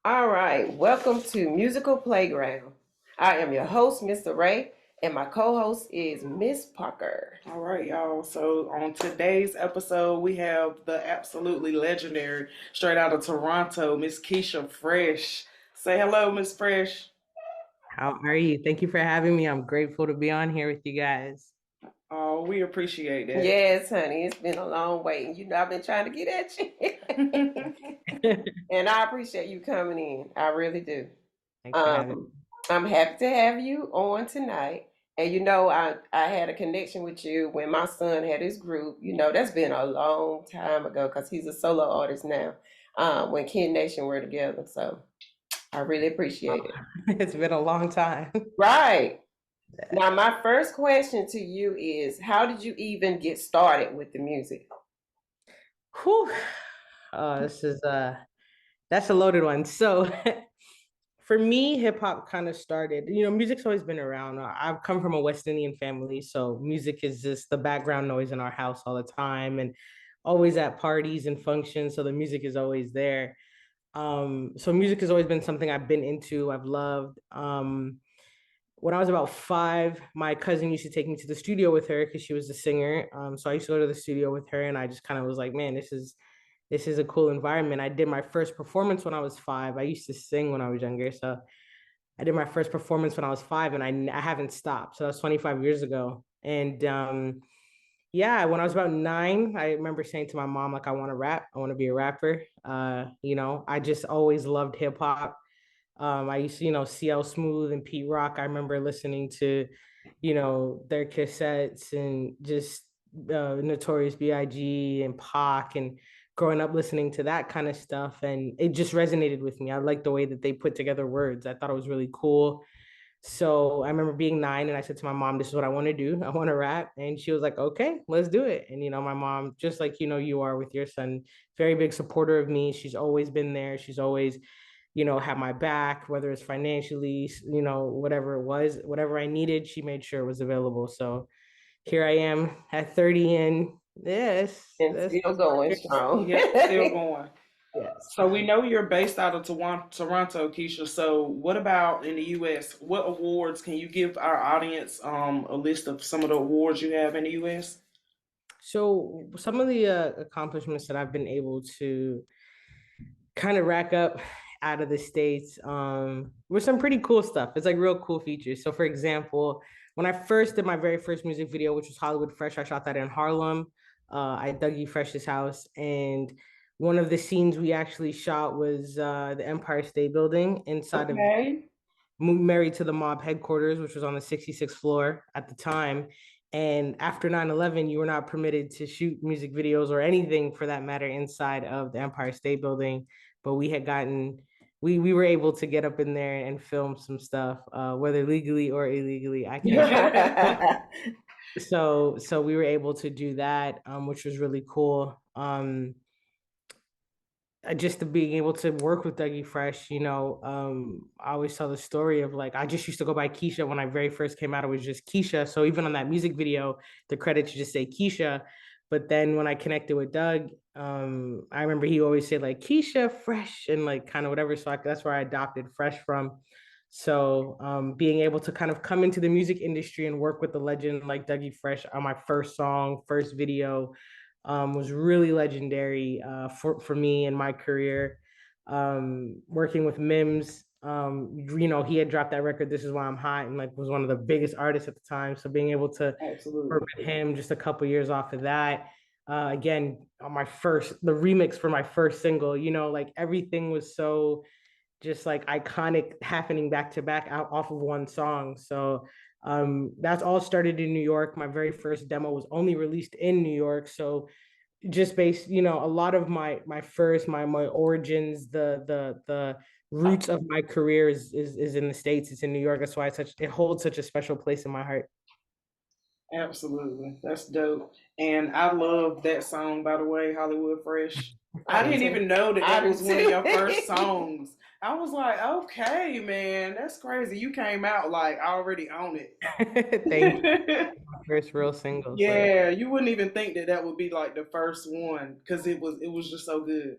All right, welcome to Musical Playground. I am your host, Mr. Ray, and my co-host is Miss Parker. All right, y'all. So on today's episode, we have the absolutely legendary, straight out of Toronto, Miss Keysha Freshh. Say hello, Miss Fresh. How are you? Thank you for having me. I'm grateful to be on here with you guys. Oh, we appreciate that. Yes, honey, it's been a long wait, and you know I've been trying to get at you, and I appreciate you coming in. I really do. Thanks for having me. Um, I'm happy to have you on tonight. And you know, I had a connection with you when my son had his group. You know, that's been a long time ago because he's a solo artist now. When Kid Nation were together, so I really appreciate it. It's been a long time. Right. Now, my first question to you is, how did you even get started with the music? Whew. This is that's a loaded one. So for me, hip hop kind of started, music's always been around. I've come from a West Indian family, so music is just the background noise in our house all the time and always at parties and functions. So the music is always there. So music has always been something I've been into, I've loved. When I was about 5, my cousin used to take me to the studio with her because she was a singer. So I used to go to the studio with her, and I just kind of was like, man, this is a cool environment. I did my first performance when I was 5. I used to sing when I was younger, so I did my first performance when I was 5, and I haven't stopped. So that's 25 years ago. And yeah, when I was about 9, I remember saying to my mom, like, I want to rap. I want to be a rapper. I just always loved hip hop. I used to, CL Smooth and Pete Rock. I remember listening to, their cassettes and just Notorious B.I.G. and Pac and growing up listening to that kind of stuff. And it just resonated with me. I liked the way that they put together words. I thought it was really cool. So I remember being 9 and I said to my mom, this is what I want to do. I want to rap. And she was like, okay, let's do it. And, my mom, just like, you are with your son, very big supporter of me. She's always been there. She's always, had my back, whether it's financially, whatever it was, whatever I needed, she made sure it was available. So here I am at 30 and yes, And still going strong. Yep, still going. yes. So we know you're based out of Toronto, Keisha. So what about in the U.S.? What awards can you give our audience a list of some of the awards you have in the U.S.? So some of the accomplishments that I've been able to kind of rack up out of the States with some pretty cool stuff. It's like real cool features. So for example, when I first did my very first music video, which was Hollywood Fresh, I shot that in Harlem. At Dougie Fresh's house. And one of the scenes we actually shot was the Empire State Building inside of Okay. Married to the Mob headquarters, which was on the 66th floor at the time. And after 9/11, you were not permitted to shoot music videos or anything for that matter inside of the Empire State Building. But we were able to get up in there and film some stuff, whether legally or illegally. I can't. So we were able to do that, which was really cool. Just to being able to work with Dougie Fresh, I always tell the story of like I just used to go by Keysha when I very first came out. It was just Keysha. So even on that music video, the credits just say Keysha. But then when I connected with Doug, I remember he always said like Keysha Freshh and like kind of whatever. So that's where I adopted Fresh from. So being able to kind of come into the music industry and work with the legend like Dougie Fresh on my first song, first video, was really legendary for me in my career. Working with Mims, he had dropped that record, This Is Why I'm Hot, and like was one of the biggest artists at the time. So being able to Absolutely. work with him just a couple years off of that. Again, on the remix for my first single, like everything was so just like iconic happening back to back out off of one song. So that's all started in New York. My very first demo was only released in New York. So just based, a lot of my origins, the roots of my career is in the States. It's in New York. That's why it holds such a special place in my heart. Absolutely. That's dope. And I love that song, by the way, Hollywood Fresh. I I do didn't Thank too. even know that I that do was one of your first too. songs. I was like, okay, man, that's crazy. You came out like already on thank you. it. My first real single. So yeah, Yeah, you wouldn't even think that that would be like the first one because it was just so good.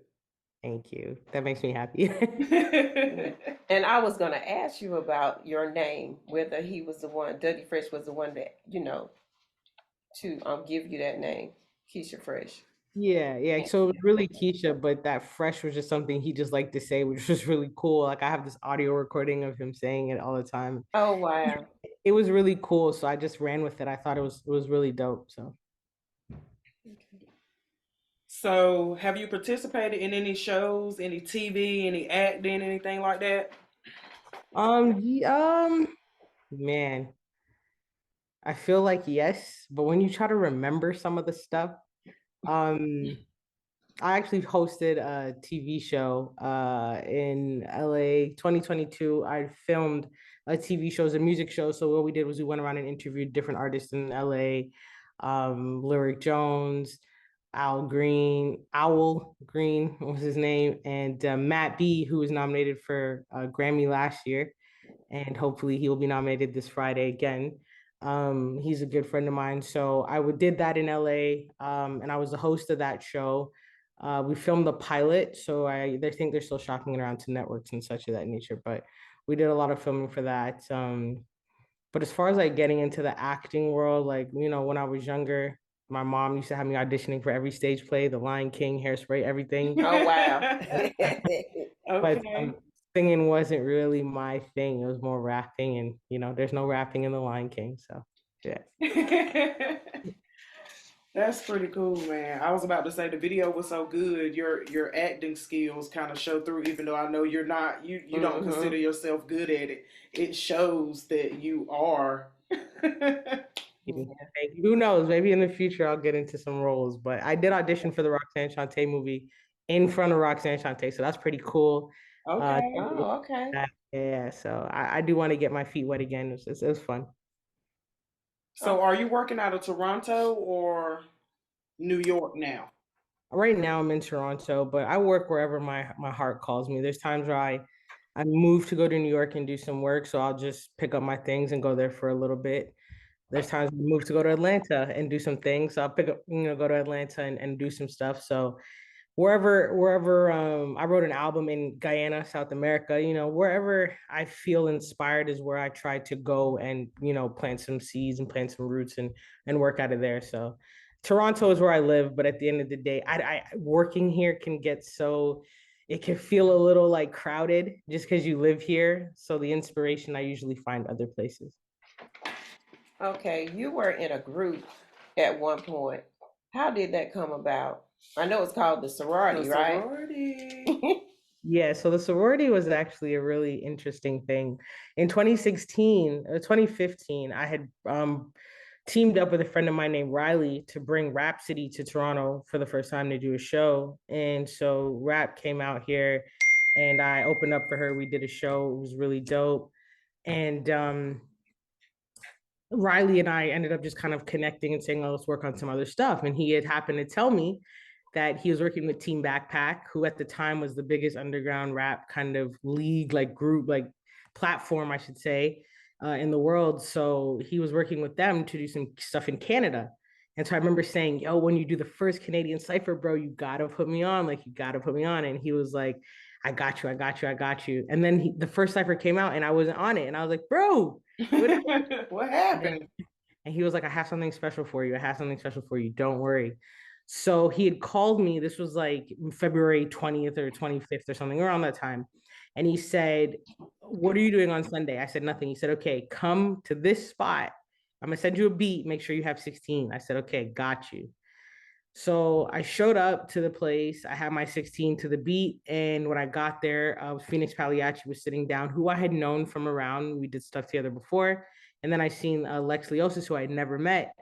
thank you. That makes me happy. Yeah. And I was gonna ask you about your name, whether he was the one, Dougie Fresh was the one that, to give you that name, Keysha Fresh. Yeah, yeah. So it was really Keisha, but that fresh was just something he just liked to say, which was really cool. Like I have this audio recording of him saying it all the time. Oh wow. It was really cool, so I just ran with it. I thought it was really dope. So So, have you participated in any shows, any TV, any acting, anything like that? yeah, man, I feel like yes, but when you try to remember some of the stuff, um, I actually hosted a TV show in LA 2022. I filmed a TV show, it was a music show. So what we did was we went around and interviewed different artists in LA, Lyric Jones, Owl Green was his name, and Matt B, who was nominated for a Grammy last year, and hopefully he will be nominated this Friday again. He's a good friend of mine, so did that in LA, and I was the host of that show. We filmed the pilot, so they think they're still shopping it around to networks and such of that nature. But we did a lot of filming for that. But as far as like getting into the acting world, like when I was younger, my mom used to have me auditioning for every stage play, The Lion King, Hairspray, everything. Oh wow. But Okay. singing wasn't really my thing. It was more rapping, and there's no rapping in The Lion King, so yeah. That's pretty cool, man. I was about to say the video was so good. Your acting skills kind of show through, even though I know you're not you don't consider Hmm. yourself good at it. It shows that you are. Who knows? Maybe in the future I'll get into some roles. But I did audition for the Roxanne Shante movie in front of Roxanne Shante, so that's pretty cool. Okay. Oh, okay. Yeah, so I do want to get my feet wet again. It was fun. So are you working out of Toronto or New York now? Right now I'm in Toronto, but I work wherever my heart calls me. There's times where I move to go to New York and do some work, so I'll just pick up my things and go there for a little bit. There's times I move to go to Atlanta and do some things. So I'll pick up, go to Atlanta and do some stuff. So wherever I wrote an album in Guyana, South America, wherever I feel inspired is where I try to go and, plant some seeds and plant some roots and work out of there. So Toronto is where I live, but at the end of the day, I working here can get so it can feel a little like crowded just because you live here. So the inspiration I usually find other places. Okay, you were in a group at one point. How did that come about? I know it's called the The sorority, right? sorority. Yeah, so the sorority was actually a really interesting thing. In 2016 or 2015, I had teamed up with a friend of mine named Riley to bring Rhapsody to Toronto for the first time to do a show. And so Rap came out here and I opened up for her. We did a show. It was really dope. And Riley and I ended up just kind of connecting and saying, oh, let's work on some other stuff. And he had happened to tell me that he was working with Team Backpack, who at the time was the biggest underground rap kind of league, like group, like platform, I should say, in the world. So he was working with them to do some stuff in Canada. And so I remember saying, yo, when you do the first Canadian Cypher, bro, you gotta put me on. Like, you gotta put me on. And he was like, I got you, I got you, I got you. And then the first Cypher came out and I wasn't on it. And I was like, bro, what What happened? and he was like, I have something special for you. I have something special for you. Don't worry. So he had called me. This was like February 20th or 25th or something around that time. And he said, what are you doing on Sunday? I said, nothing. He said, okay, come to this spot. I'm going to send you a beat. Make sure you have 16. I said, okay, got you. So I showed up to the place. I had my 16 to the beat. And when I got there, Phoenix Pagliacci was sitting down, who I had known from around. We did stuff together before. And then I seen Lex Leosis, who I had never met.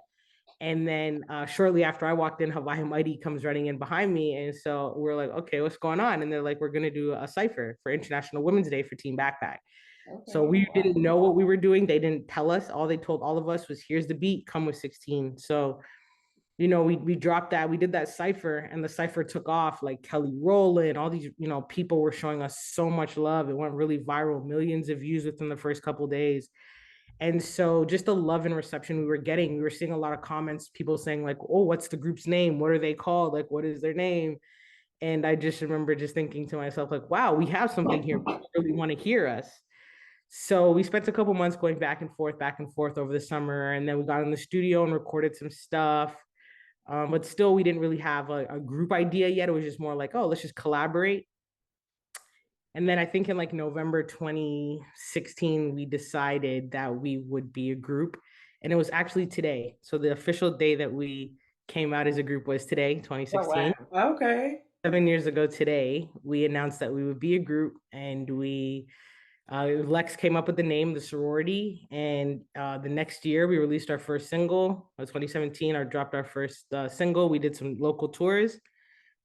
And then shortly after I walked in, Hawaii Mighty comes running in behind me. And so we're like, okay, what's going on? And they're like, we're going to do a cipher for International Women's Day for Team Backpack. So Okay. we Wow. didn't know what we were doing. They didn't tell us. All they told all of us was, here's the beat, come with 16. So we dropped that, we did that cipher, and the cipher took off. Like Kelly Rowland, all these, people were showing us so much love. It went really viral, millions of views within the first couple of days. And so just the love and reception we were getting, we were seeing a lot of comments, people saying like, oh, what's the group's name? What are they called? Like, what is their name? And I just remember just thinking to myself, like, wow, we have something here. People really want to hear us. So we spent a couple months going back and forth over the summer. And then we got in the studio and recorded some stuff. But still, we didn't really have a group idea yet. It was just more like, oh, let's just collaborate. And then I think in like November 2016, we decided that we would be a group. And it was actually today. So the official day that we came out as a group was today, Oh, wow. 2016. Okay. 7 years ago today, we announced that we would be a group, and Lex came up with the name, the sorority, and the next year we released our first single. 2017, I dropped our first single. We did some local tours,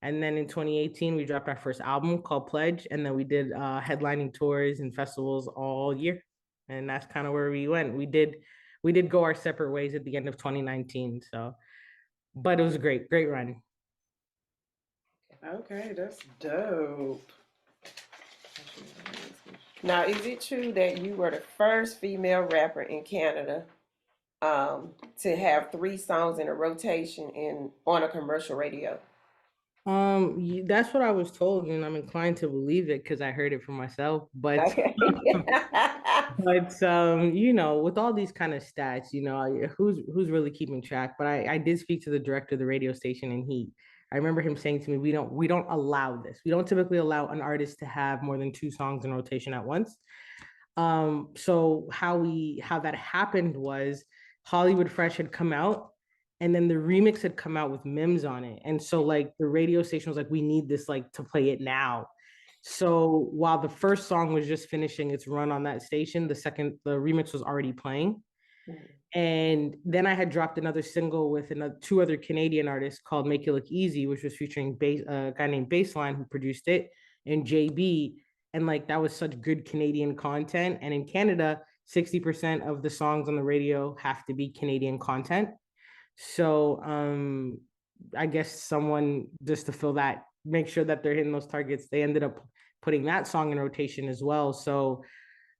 and then in 2018 we dropped our first album called Pledge, and then we did headlining tours and festivals all year, and that's kind of where we went. We did go our separate ways at the end of 2019. So, but it was a great run. Okay, that's dope. Now, is it true that you were the first female rapper in Canada to have three songs in a rotation on a commercial radio? That's what I was told, and I'm inclined to believe it because I heard it from myself. But Okay. with all these kind of stats, who's really keeping track? But I did speak to the director of the radio station, and I remember him saying to me, we don't allow this. We don't typically allow an artist to have more than two songs in rotation at once. So how that happened was Hollywood Fresh had come out, and then the remix had come out with Mims on it. And so like the radio station was like, we need this like to play it now. So while the first song was just finishing its run on that station, the remix was already playing. And then I had dropped another single with two other Canadian artists called Make It Look Easy, which was featuring a guy named Baseline who produced it, and JB. And like that was such good Canadian content. And in Canada, 60% of the songs on the radio have to be Canadian content. So I guess someone, just to fill that, make sure that they're hitting those targets, they ended up putting that song in rotation as well. So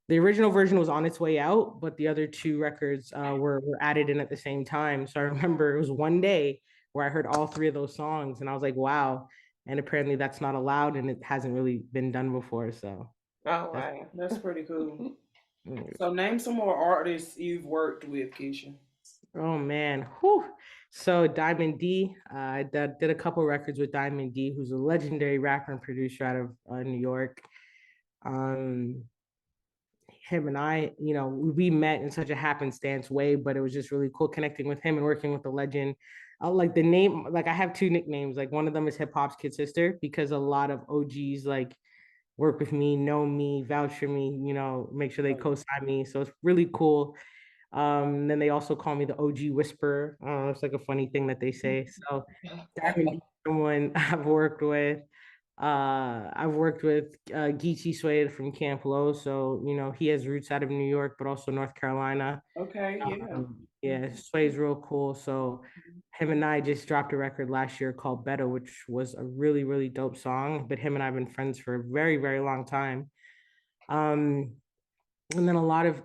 the original version was on its way out, but the other two records were added in at the same time. So I remember it was one day where I heard all three of those songs, and I was like, wow. And apparently that's not allowed, and it hasn't really been done before. So Oh, that's wow. That's pretty cool. So name some more artists you've worked with, Keisha. oh man. Whew. So Diamond D, I did a couple records with Diamond D, who's a legendary rapper and producer out of New York. Um, him and I, we met in such a happenstance way, but it was just really cool connecting with him and working with the legend. Like the name, like I have two nicknames. Like one of them is Hip Hop's Kid Sister because a lot of OGs like work with me, know me, vouch for me, make sure they co-sign me. So it's really cool. Then they also call me the OG Whisperer. It's like a funny thing that they say. So Diamond D, someone I've worked with. I've worked with Geechee Suede from Camp Low, so he has roots out of New York, but also North Carolina. Okay, yeah. Yeah, Suede's real cool. So him and I just dropped a record last year called Better, which was a really really dope song. But him and I have been friends for a very very long time. Um, and then a lot of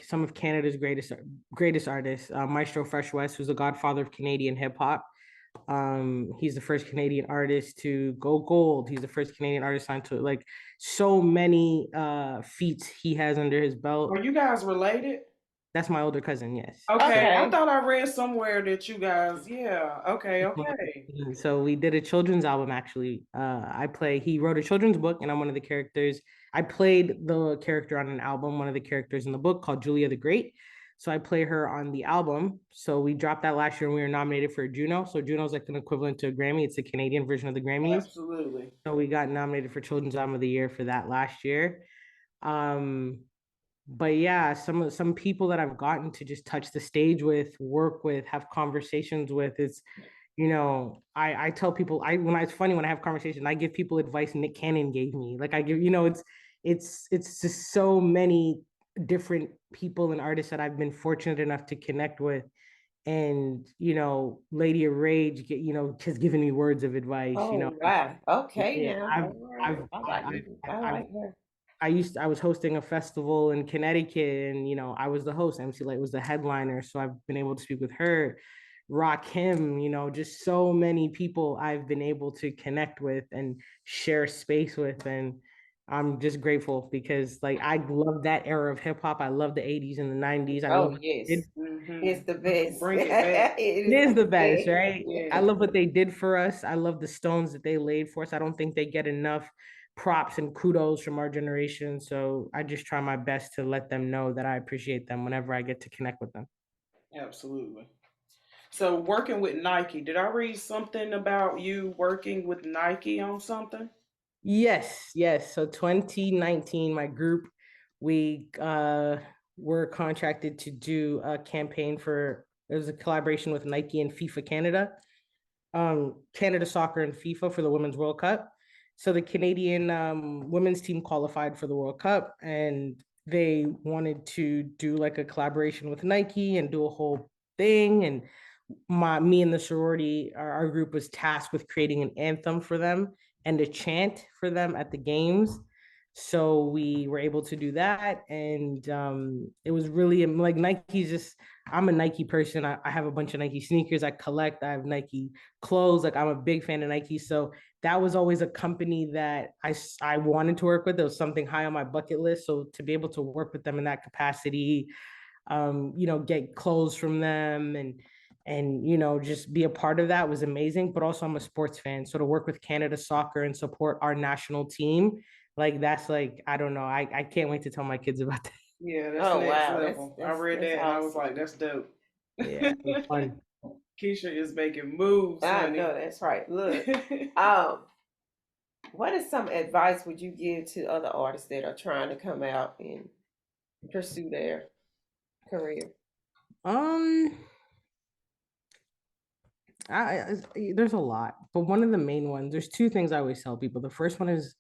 some of Canada's greatest artists, Maestro Fresh West, who's the godfather of Canadian hip hop. He's the first Canadian artist to go gold. He's the first Canadian artist signed to like so many feats he has under his belt. Are you guys related? That's my older cousin, yes. Okay, So, I Okay. thought I read somewhere that you guys, yeah. Okay, okay. so we did a children's album actually. He wrote a children's book, and I'm one of the characters. I played the character on an album, one of the characters in the book called Julia the Great. So I play her on the album. So we dropped that last year and we were nominated for a Juno. So Juno's like an equivalent to a Grammy. It's a Canadian version of the Grammys. Absolutely. So we got nominated for Children's Album of the Year for that last year. But yeah, some people that I've gotten to just touch the stage with, work with, have conversations with, it's, I tell people, it's funny when I have conversations, I give people advice Nick Cannon gave me. Like I give, it's just so many different people and artists that I've been fortunate enough to connect with. And Lady of Rage, has given me words of advice. Oh wow. Okay Yeah, now. All right. I like you. I I've like her. I was hosting a festival in Connecticut, and I was the host. MC Light was the headliner, so I've been able to speak with her, Rock him, just so many people I've been able to connect with and share space with, and I'm just grateful because like I love that era of hip hop. I love the 80s and the 90s. I love Oh what they yes. did. It's the best. Bring it back. It It is is the the best, best. right? I Yeah. love what they did for us. I love the stones that they laid for us. I don't think they get enough props and kudos from our generation. So I just try my best to let them know that I appreciate them whenever I get to connect with them. Absolutely. So working with Nike, did I read something about you working with Nike on something? Yes, yes. So 2019, my group, we were contracted to do a campaign for, it was a collaboration with Nike and FIFA Canada, Canada Soccer and FIFA for the Women's World Cup. So the Canadian women's team qualified for the World Cup, and they wanted to do like a collaboration with Nike and do a whole thing. And me and the sorority, our group was tasked with creating an anthem for them and a chant for them at the games. So we were able to do that, and it was really like Nike's just. I'm a Nike person. I have a bunch of Nike sneakers. I collect. I have Nike clothes. Like I'm a big fan of Nike. So that was always a company that I wanted to work with. It was something high on my bucket list. So to be able to work with them in that capacity, get clothes from them and just be a part of that was amazing. But also I'm a sports fan. So to work with Canada Soccer and support our national team, like that's like, I don't know. I can't wait to tell my kids about that. Yeah, that's Oh next wow. level. I read That's that and I was awesome. like, that's dope. Yeah, it was fun. Keisha is making moves, I honey. know that's right. Look, um, what is some advice would you give to other artists that are trying to come out and pursue their career? Um, there's a lot, but one of the main ones, there's two things I always tell people. The first one is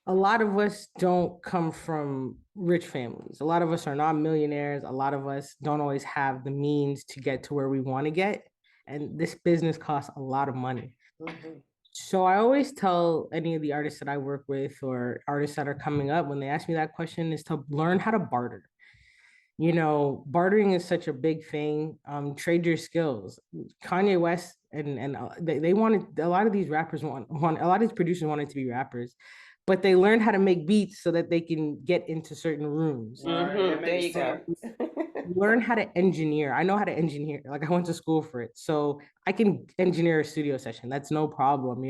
a lot of us don't come from rich families. A lot of us are not millionaires. A lot of us don't always have the means to get to where we want to get. And this business costs a lot of money. Mm-hmm. So I always tell any of the artists that I work with or artists that are coming up when they ask me that question is to learn how to barter. Bartering is such a big thing. Trade your skills. Kanye West and they wanted, a lot of these rappers want a lot of these producers wanted to be rappers, but they learned how to make beats so that they can get into certain rooms. Right, that Mm-hmm. There makes you go. sense. Learn how to engineer. I know how to engineer. Like I went to school for it. So I can engineer a studio session. That's no problem.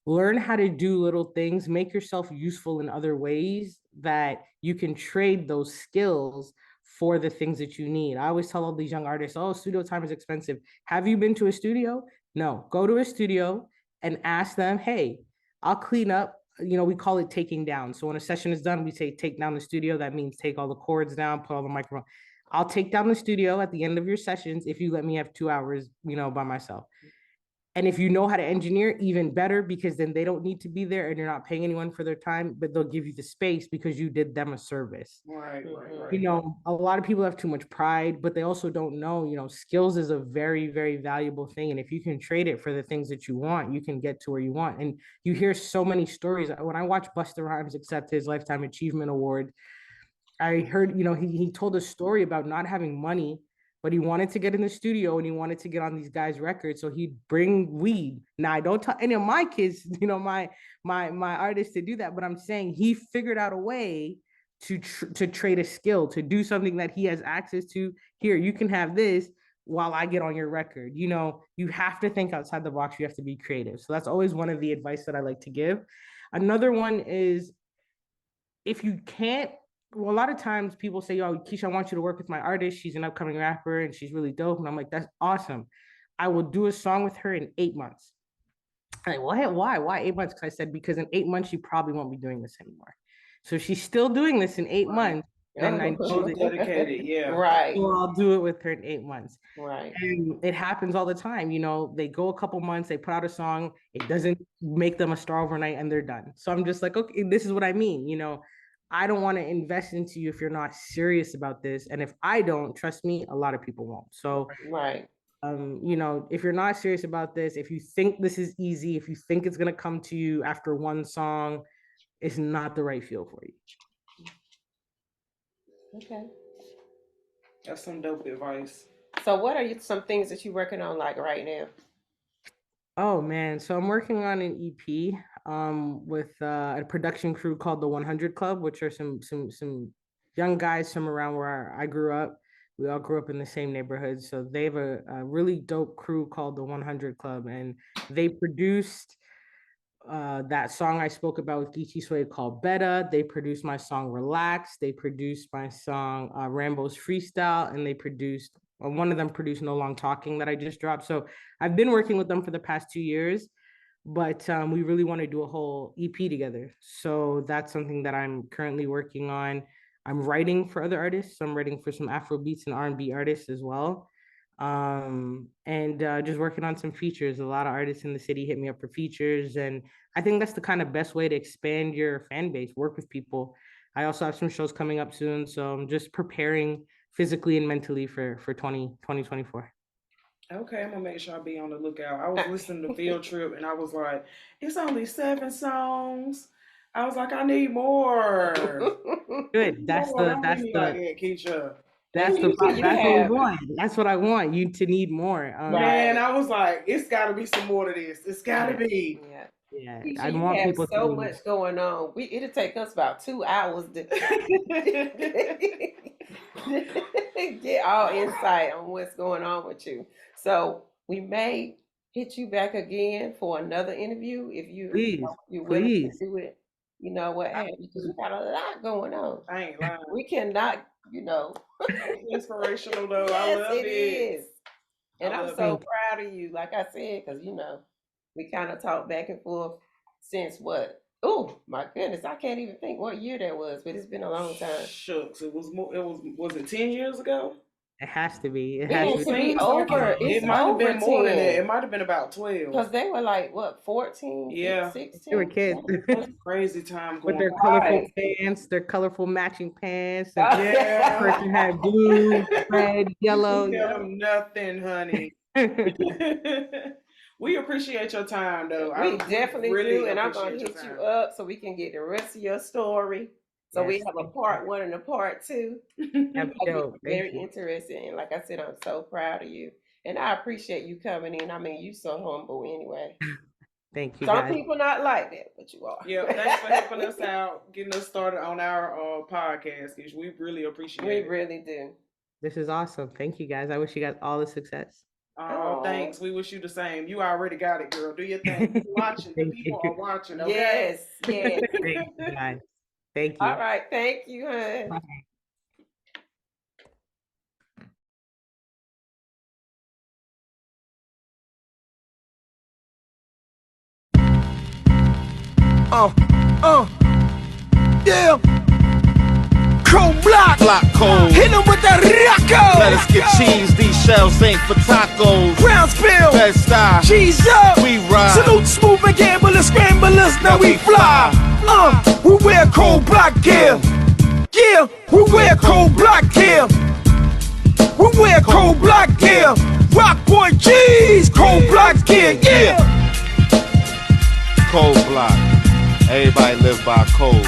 Learn how to do little things, make yourself useful in other ways that you can trade those skills for the things that you need. I always tell all these young artists, oh, studio time is expensive. Have you been to a studio? No, go to a studio and ask them, hey, I'll clean up. We call it taking down. So when a session is done, we say take down the studio. That means take all the cords down, put all the microphone. I'll take down the studio at the end of your sessions if you let me have 2 hours, by myself. And if you know how to engineer, even better, because then they don't need to be there and you're not paying anyone for their time, but they'll give you the space because you did them a service. Right, right, Mm-hmm. right. A lot of people have too much pride, but they also don't know, skills is a very, very valuable thing. And if you can trade it for the things that you want, you can get to where you want. And you hear so many stories. When I watch Busta Rhymes accept his Lifetime Achievement Award, I heard, he told a story about not having money, but he wanted to get in the studio and he wanted to get on these guys' records. So he'd bring weed. Now I don't tell any of my kids, my artists to do that, but I'm saying he figured out a way to trade a skill, to do something that he has access to. Here, you can have this while I get on your record. You have to think outside the box. You have to be creative. So that's always one of the advice that I like to give. Another one is if you can't well, a lot of times people say, "Oh, Keysha, I want you to work with my artist. She's an upcoming rapper and she's really dope." And I'm like, "That's awesome. I will do a song with her in 8 months." I'm like, what? Why 8 months? Because I said, because in 8 months, she probably won't be doing this anymore. So she's still doing this in eight Right. months. Then I know She's that dedicated. Yeah. Right, I'll do it with her in 8 months. right, And it happens all the time. They go a couple months, they put out a song, it doesn't make them a star overnight, and they're done. So I'm just like, okay, this is what I mean. I don't want to invest into you if you're not serious about this. And if I don't, trust me, a lot of people won't. So right. if you're not serious about this, if you think this is easy, if you think it's gonna come to you after one song, it's not the right feel for you. Okay. That's some dope advice. So, what are some things that you're working on like right now? Oh man, so I'm working on an EP with a production crew called the 100 Club, which are some young guys from around where I grew up. We all grew up in the same neighborhood, so they have a really dope crew called the 100 Club, and they produced that song I spoke about with Geechee Sway called Beta. They produced my song Relax. They produced my song Rambo's Freestyle, and they produced one of them produced No Long Talking that I just dropped. So I've been working with them for the past 2 years, but we really want to do a whole EP together. So that's something that I'm currently working on. I'm writing for other artists. I'm writing for some Afro beats and R&B artists as well. And just working on some features. A lot of artists in the city hit me up for features, and I think that's the kind of best way to expand your fan base, work with people. I also have some shows coming up soon, so I'm just preparing physically and mentally for 2024. Okay, I'm gonna make sure I be on the lookout. I was listening to Field Trip and I was like, it's only 7 songs. I was like, I need more. Good. More. Don't be me like that, Keisha. And Keisha, you That's what we have want. That's what I want you to need more. Man, right. I was like, it's gotta be some more to this. It's gotta Yeah, be. Yeah. yeah. Keisha, I you want have people to so need more. much going on. It'll take us about 2 hours to get all insight on what's going on with you. So we may hit you back again for another interview if Please, you're willing to please. do it. You know what have you? Because you got a lot going on. I ain't lying. We cannot, you know. It's inspirational though. I Yes, love it it. is. I And I'm love so it. Thank proud of you, like I said, because we kind of talked back and forth since what? Oh my goodness, I can't even think what year that was, but it's been a long time. Shucks, it was more. It was it 10 years ago? It has to be. It It has It to needs to be. be seems like over. it. It's It might have over been more than that. 10. It might have been about 12. Because they were like, what, 14, Yeah, 16? They were kids that's crazy time with going their colorful Right. pants, their colorful matching pants, and by. Yeah. person had blue, red, yellow. You tell Yep. them nothing, honey. We appreciate your time, though. We We definitely really do. And I'm going appreciate to your hit you time. up so we can get the rest of your story. So we Yes. have a part one and a part two. That'd be Because dope. it's Thank very you. interesting. And like I said, I'm so proud of you. And I appreciate you coming in. I mean, you so humble anyway. Thank you, Some guys. people not like that, but you are. Yeah, thanks for helping us out, getting us started on our podcast. Kish. We really appreciate We it. really do. This is awesome. Thank you, guys. I wish you guys all the success. Oh, Oh, thanks. We wish you the same. You already got it, girl. Do your thing. We're watching. The Thank people are you. watching, okay? yes, yes. Thank you, guys. Thank All you. right. Thank you, hon. Uh, uh, yeah. Chrome block. Block cold. Hit him with that Rocco. Let us get cheese, these shells ain't for tacos. Brown spill. Bed style, Cheese up. we ride. Salute smooth and gamblers, scramblers. Now we fly. We wear cold block gear. Yeah, we wear cold block gear. We wear cold block gear. Rock boy cheese, cold block gear. Yeah. Cold block. Everybody live by code.